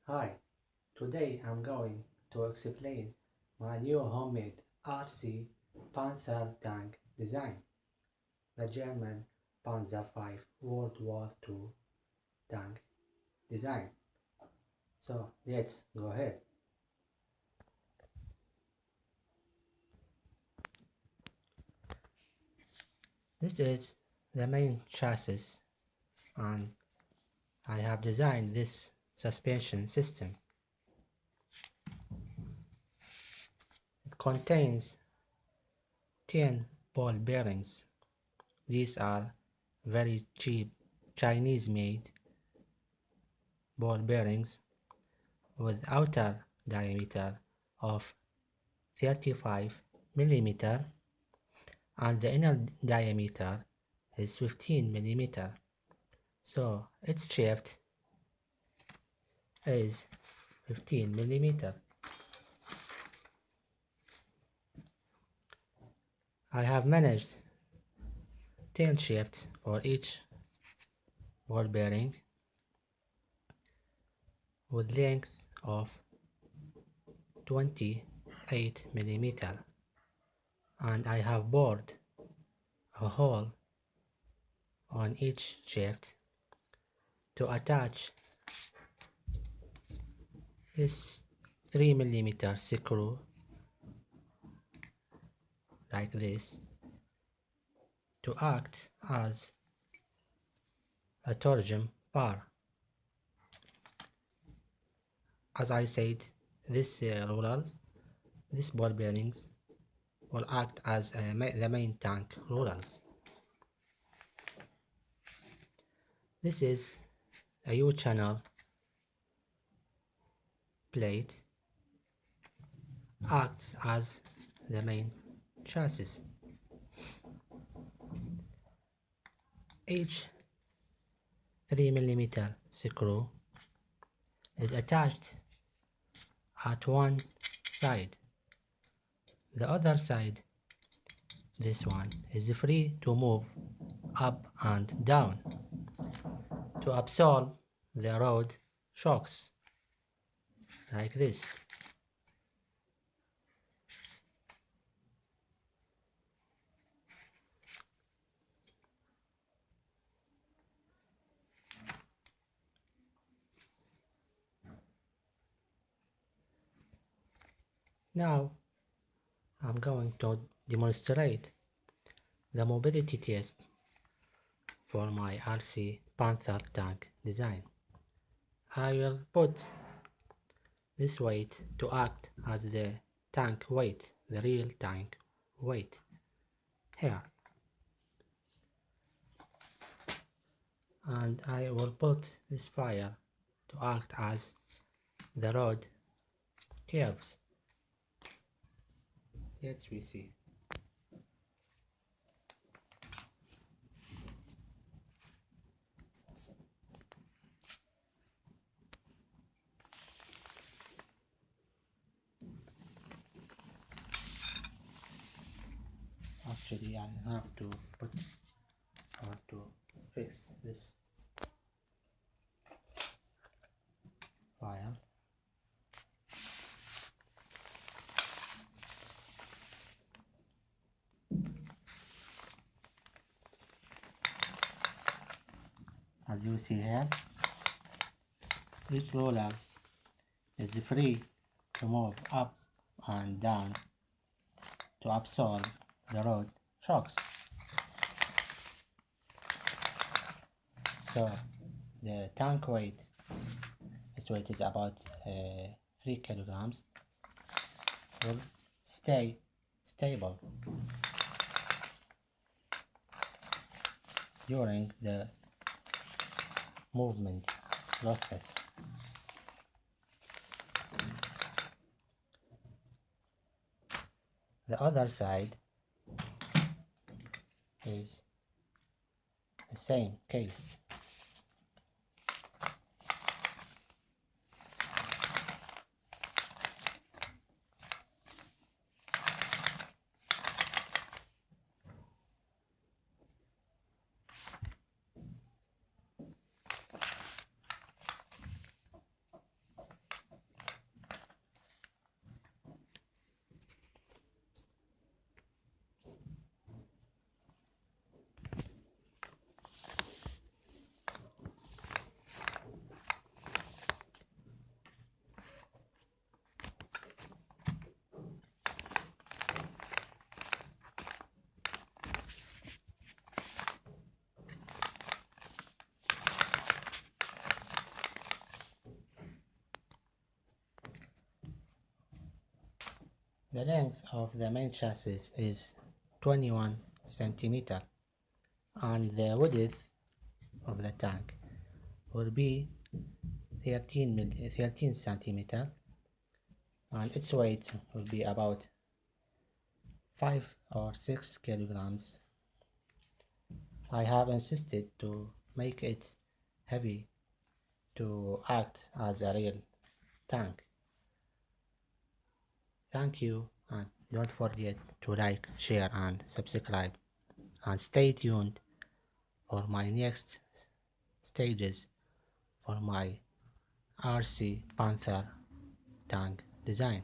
Hi, today I'm going to explain my new homemade RC Panther tank design, the German Panzer V World War II tank design. So let's go ahead. This is the main chassis and I have designed this suspension system. It contains 10 ball bearings. These are very cheap Chinese made ball bearings with outer diameter of 35 millimeter and the inner diameter is 15 millimeter. So its shaft is 15 millimeter. I have managed 10 shafts for each ball bearing with length of 28 millimeter, and I have bored a hole on each shaft to attach this 3 millimeter screw like this to act as a torsion bar. As I said, this ball bearings will act as the main tank rollers. This is a U-channel plate, acts as the main chassis. Each 3 millimeter screw is attached at one side. The other side, this one, is free to move up and down to absorb the road shocks like this. Now I'm going to demonstrate the mobility test for my RC Panther tank design. I will put this weight to act as the tank weight, the real tank weight, here. And I will put this fire to act as the road curves. Let's see. Actually, I have to fix this file. As you see here, each roller is free to move up and down to absorb the road shocks. So the tank weight, its weight is about 3 kilograms, will stay stable during the movement process. The other side is the same case. The length of the main chassis is 21 centimeter and the width of the tank will be 13 centimeter, and its weight will be about 5 or 6 kilograms. I have insisted to make it heavy to act as a real tank. Thank you, and don't forget to like, share and subscribe, and stay tuned for my next stages for my RC Panther tank design.